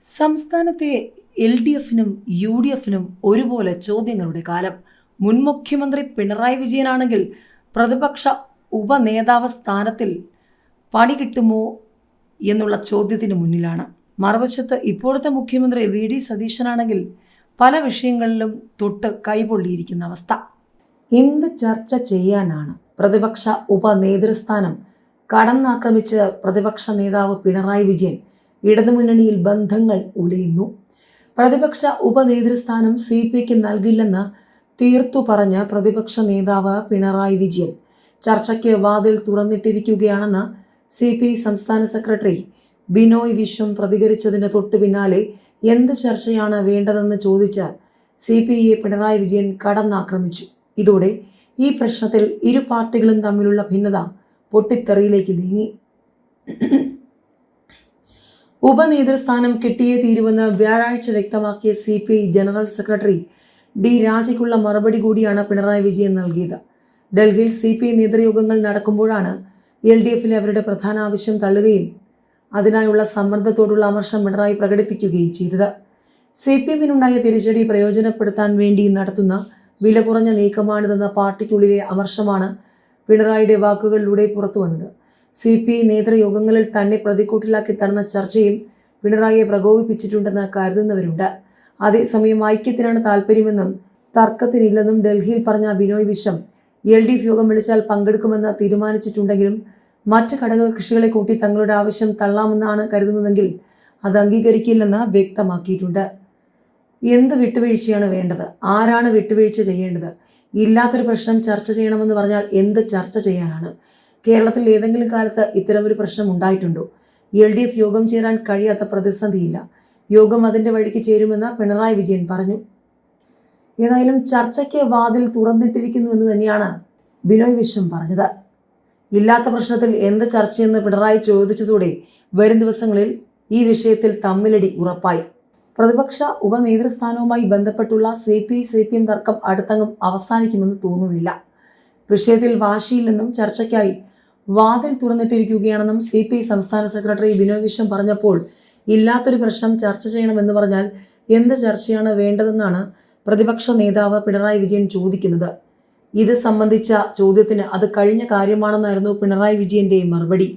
സംസ്ഥാനത്തെ LDFനും UDFനും ഒരുപോലെ ചോദ്യങ്ങളുടെ കാലം. മുൻ മുഖ്യമന്ത്രി പിണറായി വിജയനാണെങ്കിൽ പ്രതിപക്ഷ ഉപനേതാവ് സ്ഥാനത്തിൽ പണി കിട്ടുമോ എന്നുള്ള ചോദ്യത്തിന് മുന്നിലാണ്. മറുവശത്ത് ഇപ്പോഴത്തെ മുഖ്യമന്ത്രി VD സതീശനാണെങ്കിൽ പല വിഷയങ്ങളിലും തൊട്ട് കൈപൊള്ളിയിരിക്കുന്ന അവസ്ഥ. എന്ത് ചർച്ച ചെയ്യാനാണ്? പ്രതിപക്ഷ ഉപനേതൃസ്ഥാനം കടന്നാക്രമിച്ച് പ്രതിപക്ഷ നേതാവ് പിണറായി വിജയൻ ഇടതുമുന്നണിയിൽ ബന്ധങ്ങൾ ഉലയുന്നു. പ്രതിപക്ഷ ഉപനേതൃസ്ഥാനം CPക്ക് നൽകില്ലെന്ന് തീർത്തു പറഞ്ഞ പ്രതിപക്ഷ നേതാവ് പിണറായി വിജയൻ ചർച്ചയ്ക്ക് വാതിൽ തുറന്നിട്ടിരിക്കുകയാണെന്ന് CPI സംസ്ഥാന സെക്രട്ടറി ബിനോയ് വിശ്വം പ്രതികരിച്ചതിന് തൊട്ടു പിന്നാലെ എന്ത് ചർച്ചയാണ് വേണ്ടതെന്ന് ചോദിച്ച് CPIയെ പിണറായി വിജയൻ കടന്നാക്രമിച്ചു. ഇതോടെ ഈ പ്രശ്നത്തിൽ ഇരു പാർട്ടികളും തമ്മിലുള്ള ഭിന്നത പൊട്ടിത്തെറിയിലേക്ക് നീങ്ങി. ഉപനേതൃസ്ഥാനം കിട്ടിയേ തീരുവെന്ന് വ്യാഴാഴ്ച വ്യക്തമാക്കിയ CPI ജനറൽ സെക്രട്ടറി D രാജയ്ക്കുള്ള മറുപടി കൂടിയാണ് പിണറായി വിജയൻ നൽകിയത്. ഡൽഹിയിൽ CPI നേതൃയോഗങ്ങൾ നടക്കുമ്പോഴാണ് LDFിലെ അവരുടെ പ്രധാന ആവശ്യം തള്ളുകയും അതിനായുള്ള സമ്മർദ്ദത്തോടുള്ള അമർഷം പിണറായി പ്രകടിപ്പിക്കുകയും ചെയ്തത്. CPMനുണ്ടായ തിരിച്ചടി പ്രയോജനപ്പെടുത്താൻ വേണ്ടി നടത്തുന്ന വില കുറഞ്ഞ നീക്കമാണിതെന്ന പാർട്ടിക്കുള്ളിലെ അമർഷമാണ് പിണറായിയുടെ വാക്കുകളിലൂടെ പുറത്തു വന്നത്. CPI നേതൃയോഗങ്ങളിൽ തന്നെ പ്രതിക്കൂട്ടിലാക്കി തടഞ്ഞ ചർച്ചയും പിണറായിയെ പ്രകോപിപ്പിച്ചിട്ടുണ്ടെന്ന് കരുതുന്നവരുണ്ട്. അതേസമയം ഐക്യത്തിനാണ് താല്പര്യമെന്നും തർക്കത്തിനില്ലെന്നും ഡൽഹിയിൽ പറഞ്ഞ ബിനോയ് വിശ്വം LDF യോഗം വിളിച്ചാൽ പങ്കെടുക്കുമെന്ന് തീരുമാനിച്ചിട്ടുണ്ടെങ്കിലും മറ്റ് ഘടകകക്ഷികളെ കൂട്ടി തങ്ങളുടെ ആവശ്യം തള്ളാമെന്നാണ് കരുതുന്നതെങ്കിൽ അത് അംഗീകരിക്കില്ലെന്ന് വ്യക്തമാക്കിയിട്ടുണ്ട്. എന്ത് വിട്ടുവീഴ്ചയാണ് വേണ്ടത്? ആരാണ് വിട്ടുവീഴ്ച ചെയ്യേണ്ടത്? ഇല്ലാത്തൊരു പ്രശ്നം ചർച്ച ചെയ്യണമെന്ന് പറഞ്ഞാൽ എന്ത് ചർച്ച ചെയ്യാനാണ്? കേരളത്തിൽ ഏതെങ്കിലും കാലത്ത് ഇത്തരമൊരു പ്രശ്നം ഉണ്ടായിട്ടുണ്ടോ? LDF യോഗം ചേരാൻ കഴിയാത്ത പ്രതിസന്ധിയില്ല. യോഗം അതിൻ്റെ വഴിക്ക് ചേരുമെന്ന് പിണറായി വിജയൻ പറഞ്ഞു. ഏതായാലും ചർച്ചയ്ക്ക് വാതിൽ തുറന്നിട്ടിരിക്കുന്നു എന്ന് തന്നെയാണ് ബിനോയ് വിശ്വം പറഞ്ഞത്. ഇല്ലാത്ത പ്രശ്നത്തിൽ എന്ത് ചർച്ചയെന്ന് പിണറായി ചോദിച്ചതോടെ വരും ദിവസങ്ങളിൽ ഈ വിഷയത്തിൽ തമ്മിലടി ഉറപ്പായി. പ്രതിപക്ഷ ഉപനേതൃസ്ഥാനവുമായി ബന്ധപ്പെട്ടുള്ള CPI-CPM തർക്കം അടുത്തങ്ങും അവസാനിക്കുമെന്ന് തോന്നുന്നില്ല. വിഷയത്തിൽ വാശിയില്ലെന്നും ചർച്ചയ്ക്കായി വാതിൽ തുറന്നിട്ടിരിക്കുകയാണെന്നും CPI സംസ്ഥാന സെക്രട്ടറി ബിനോയ് വിശ്വം പറഞ്ഞപ്പോൾ ഇല്ലാത്തൊരു പ്രശ്നം ചർച്ച ചെയ്യണമെന്ന് പറഞ്ഞാൽ എന്ത് ചർച്ചയാണ് വേണ്ടതെന്നാണ് പ്രതിപക്ഷ നേതാവ് പിണറായി വിജയൻ ചോദിക്കുന്നത്. ഇത് സംബന്ധിച്ച ചോദ്യത്തിന് അത് കഴിഞ്ഞ കാര്യമാണെന്നായിരുന്നു പിണറായി വിജയന്റെ മറുപടി.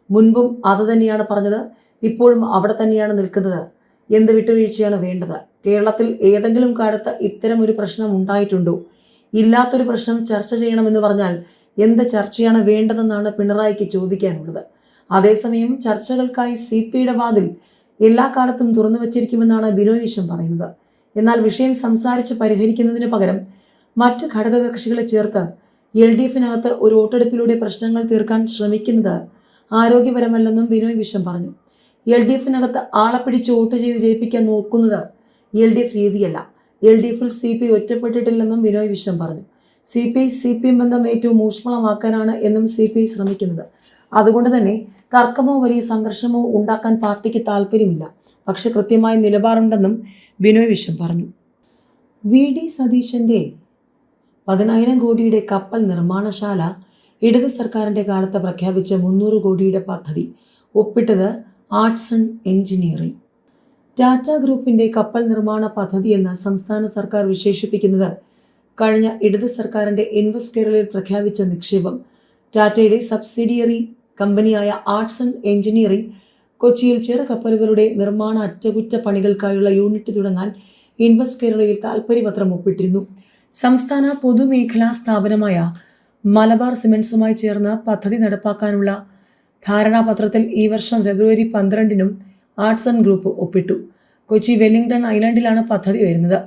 മുൻപും അത് തന്നെയാണ് പറഞ്ഞത്, ഇപ്പോഴും അവിടെ തന്നെയാണ് നിൽക്കുന്നത്. എന്ത് വിട്ടുവീഴ്ചയാണ് വേണ്ടത്? കേരളത്തിൽ ഏതെങ്കിലും കാലത്ത് ഇത്തരം ഒരു പ്രശ്നം ഉണ്ടായിട്ടുണ്ടോ? ഇല്ലാത്തൊരു പ്രശ്നം ചർച്ച ചെയ്യണമെന്ന് പറഞ്ഞാൽ എന്ത് ചർച്ചയാണ് വേണ്ടതെന്നാണ് പിണറായിക്ക് ചോദിക്കാനുള്ളത്. അതേസമയം ചർച്ചകൾക്കായി CPIയുടെ വാതിൽ എല്ലാ കാലത്തും തുറന്നു വച്ചിരിക്കുമെന്നാണ് ബിനോയ് വിശ്വം പറയുന്നത്. എന്നാൽ വിഷയം സംസാരിച്ച് പരിഹരിക്കുന്നതിന് പകരം മറ്റ് ഘടകകക്ഷികളെ ചേർത്ത് LDFനകത്ത് ഒരു വോട്ടെടുപ്പിലൂടെ പ്രശ്നങ്ങൾ തീർക്കാൻ ശ്രമിക്കുന്നത് ആരോഗ്യപരമല്ലെന്നും ബിനോയ് വിശ്വം പറഞ്ഞു. LDFനകത്ത് ആളെ പിടിച്ച് വോട്ട് ചെയ്ത് ജയിപ്പിക്കാൻ നോക്കുന്നത് LDF രീതിയല്ല. LDFിൽ CPI ഒറ്റപ്പെട്ടിട്ടില്ലെന്നും ബിനോയ് വിശ്വം പറഞ്ഞു. CPI-CPM ബന്ധം ഏറ്റവും ഊഷ്മളമാക്കാനാണ് എന്നും CPI ശ്രമിക്കുന്നത്. അതുകൊണ്ട് തന്നെ തർക്കമോ വലിയ സംഘർഷമോ ഉണ്ടാക്കാൻ പാർട്ടിക്ക് താല്പര്യമില്ല. പക്ഷെ കൃത്യമായ നിലപാടുണ്ടെന്നും ബിനോയ് വിശ്വം പറഞ്ഞു. VD സതീശന്റെ 10,000 കോടിയുടെ കപ്പൽ നിർമ്മാണശാല ഇടത് സർക്കാരിന്റെ കാലത്ത് പ്രഖ്യാപിച്ച 300 കോടിയുടെ പദ്ധതി ഒപ്പിട്ടത് ആർട്സ് ആൻഡ് എഞ്ചിനീയറിംഗ്. ടാറ്റ ഗ്രൂപ്പിന്റെ കപ്പൽ നിർമ്മാണ പദ്ധതി എന്ന് സംസ്ഥാന സർക്കാർ വിശേഷിപ്പിക്കുന്നത് കഴിഞ്ഞ ഇടത് സർക്കാരിന്റെ ഇൻവെസ്റ്റ് കേരളയിൽ പ്രഖ്യാപിച്ച നിക്ഷേപം. ടാറ്റയുടെ സബ്സിഡിയറി കമ്പനിയായ ആർട്സ് ആൻഡ് എഞ്ചിനീയറിംഗ് കൊച്ചിയിൽ ചെറുകപ്പലുകളുടെ നിർമ്മാണ അറ്റകുറ്റപ്പണികൾക്കായുള്ള യൂണിറ്റ് തുടങ്ങാൻ ഇൻവെസ്റ്റ് കേരളയിൽ താൽപ്പര്യപത്രം ഒപ്പിട്ടിരുന്നു. സംസ്ഥാന പൊതുമേഖലാ സ്ഥാപനമായ മലബാർ സിമന്റ്സുമായി ചേർന്ന് പദ്ധതി നടപ്പാക്കാനുള്ള ധാരണാപത്രത്തിൽ ഈ വർഷം ഫെബ്രുവരി 12-നും ആർട്സ് ആൻഡ് ഗ്രൂപ്പ് ഒപ്പിട്ടു. കൊച്ചി വെല്ലിംഗ്ടൺ ഐലൻഡിലാണ് പദ്ധതി വരുന്നത്.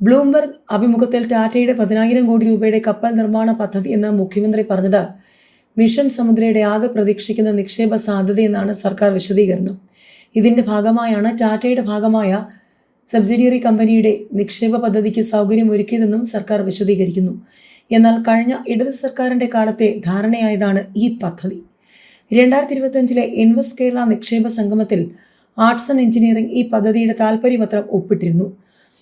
ബ്ലൂംബർഗ് അഭിമുഖത്തിൽ ടാറ്റയുടെ 10,000 കോടി രൂപയുടെ കപ്പൽ നിർമ്മാണ പദ്ധതി എന്ന് മുഖ്യമന്ത്രി പറഞ്ഞത് മിഷൻ സമുദ്രയുടെ ആകെ പ്രതീക്ഷിക്കുന്ന നിക്ഷേപ സാധ്യതയെന്നാണ് സർക്കാർ വിശദീകരണം. ഇതിന്റെ ഭാഗമായാണ് ടാറ്റയുടെ ഭാഗമായ സബ്സിഡിയറി കമ്പനിയുടെ നിക്ഷേപ പദ്ധതിക്ക് സൗകര്യമൊരുക്കിയതെന്നും സർക്കാർ വിശദീകരിക്കുന്നു. എന്നാൽ കഴിഞ്ഞ ഇടത് സർക്കാരിന്റെ കാലത്തെ ധാരണയായതാണ് ഈ പദ്ധതി. 2025 ഇൻവെസ്റ്റ് കേരള നിക്ഷേപ സംഗമത്തിൽ ആർട്സ് ആൻഡ് എഞ്ചിനീയറിംഗ് ഈ പദ്ധതിയുടെ താൽപ്പര്യപത്രം ഒപ്പിട്ടിരുന്നു.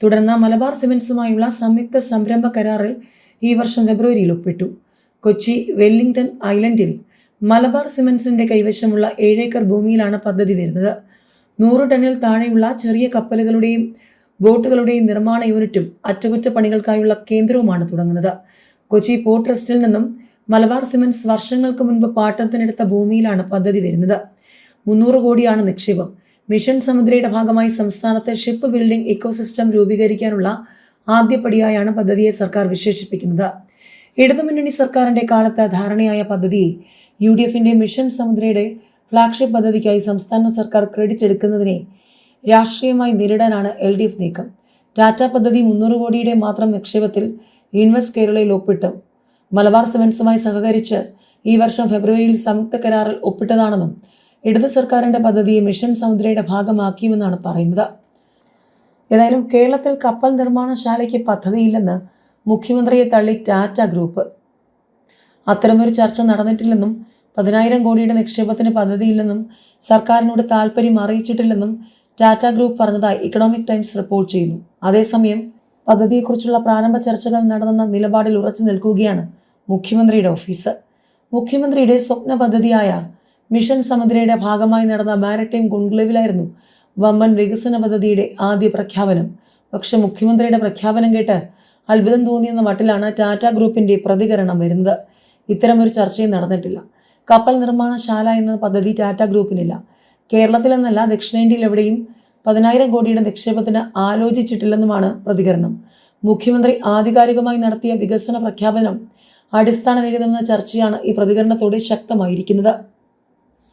തുടർന്ന് മലബാർ സിമന്റ്സുമായുള്ള സംയുക്ത സംരംഭ കരാറിൽ ഈ വർഷം ഫെബ്രുവരിയിൽ ഒപ്പിട്ടു. കൊച്ചി വെല്ലിംഗ്ടൺ ഐലൻഡിൽ മലബാർ സിമന്റ്സിന്റെ കൈവശമുള്ള 7 ഏക്കർ ഭൂമിയിലാണ് പദ്ധതി വരുന്നത്. 100 ടണ്ണിൽ താഴെയുള്ള ചെറിയ കപ്പലുകളുടെയും ബോട്ടുകളുടെയും നിർമ്മാണ യൂണിറ്റും അറ്റകുറ്റപ്പണികൾക്കായുള്ള കേന്ദ്രവുമാണ് തുടങ്ങുന്നത്. കൊച്ചി പോർട്ട് ട്രസ്റ്റിൽ നിന്നും മലബാർ സിമന്റ്സ് വർഷങ്ങൾക്ക് മുൻപ് പാട്ടത്തിനെടുത്ത ഭൂമിയിലാണ് പദ്ധതി വരുന്നത്. 300 കോടിയാണ് നിക്ഷേപം. മിഷൻ സമുദ്രയുടെ ഭാഗമായി സംസ്ഥാനത്തെ ഷിപ്പ് ബിൽഡിംഗ് ഇക്കോസിസ്റ്റം രൂപീകരിക്കാനുള്ള ആദ്യപടിയായാണ് പദ്ധതിയെ സർക്കാർ വിശേഷിപ്പിക്കുന്നത്. ഇടതുമുന്നണി സർക്കാരിന്റെ കാലത്ത് ധാരണയായ പദ്ധതിയെ UDFന്റെ മിഷൻ സമുദ്രയുടെ ഫ്ളാഗ്ഷിപ്പ് പദ്ധതിക്കായി സംസ്ഥാന സർക്കാർ ക്രെഡിറ്റ് എടുക്കുന്നതിനെ രാഷ്ട്രീയമായി നേരിടാനാണ് LDF നീക്കം. ടാറ്റ പദ്ധതി 300 കോടിയുടെ മാത്രം നിക്ഷേപത്തിൽ ഇൻവെസ്റ്റ് കേരളയിൽ ഒപ്പിട്ടു. മലബാർ സിമന്റ്സുമായി സഹകരിച്ച് ഈ വർഷം ഫെബ്രുവരിയിൽ സംയുക്ത കരാറിൽ ഒപ്പിട്ടതാണെന്നും ഇടത് സർക്കാരിന്റെ പദ്ധതിയെ മിഷൻ സമുദ്രയുടെ ഭാഗമാക്കിയുമെന്നാണ് പറയുന്നത്. ഏതായാലും കേരളത്തിൽ കപ്പൽ നിർമ്മാണശാലയ്ക്ക് പദ്ധതിയില്ലെന്ന് മുഖ്യമന്ത്രിയെ തള്ളി ടാറ്റ ഗ്രൂപ്പ്. അത്തരമൊരു ചർച്ച നടന്നിട്ടില്ലെന്നും 10,000 കോടിയുടെ നിക്ഷേപത്തിന് പദ്ധതിയില്ലെന്നും സർക്കാരിനോട് താൽപ്പര്യം അറിയിച്ചിട്ടില്ലെന്നും ടാറ്റ ഗ്രൂപ്പ് പറഞ്ഞതായി ഇക്കണോമിക് ടൈംസ് റിപ്പോർട്ട് ചെയ്യുന്നു. അതേസമയം പദ്ധതിയെക്കുറിച്ചുള്ള പ്രാരംഭ ചർച്ചകൾ നടന്നെന്ന നിലപാടിൽ ഉറച്ചു നിൽക്കുകയാണ് മുഖ്യമന്ത്രിയുടെ ഓഫീസ്. മുഖ്യമന്ത്രിയുടെ സ്വപ്ന പദ്ധതിയായ മിഷൻ സമുദ്രയുടെ ഭാഗമായി നടന്ന മാരിടൈം കോൺക്ലേവിലായിരുന്നു വമ്പൻ വികസന പദ്ധതിയുടെ ആദ്യ പ്രഖ്യാപനം. പക്ഷെ മുഖ്യമന്ത്രിയുടെ പ്രഖ്യാപനം കേട്ട് അത്ഭുതം തോന്നിയെന്ന മട്ടിലാണ് ടാറ്റ ഗ്രൂപ്പിന്റെ പ്രതികരണം വരുന്നത്. ഇത്തരമൊരു ചർച്ചയും നടന്നിട്ടില്ല. കപ്പൽ നിർമ്മാണശാല എന്ന പദ്ധതി ടാറ്റ ഗ്രൂപ്പിനില്ല. കേരളത്തിലെന്നല്ല ദക്ഷിണേന്ത്യയിൽ എവിടെയും 10,000 കോടിയുടെ നിക്ഷേപത്തിന് ആലോചിച്ചിട്ടില്ലെന്നുമാണ് പ്രതികരണം. മുഖ്യമന്ത്രി ആധികാരികമായി നടത്തിയ വികസന പ്രഖ്യാപനം അടിസ്ഥാനരഹിതമെന്ന ചർച്ചയാണ് ഈ പ്രതികരണത്തോടെ ശക്തമായിരിക്കുന്നത്.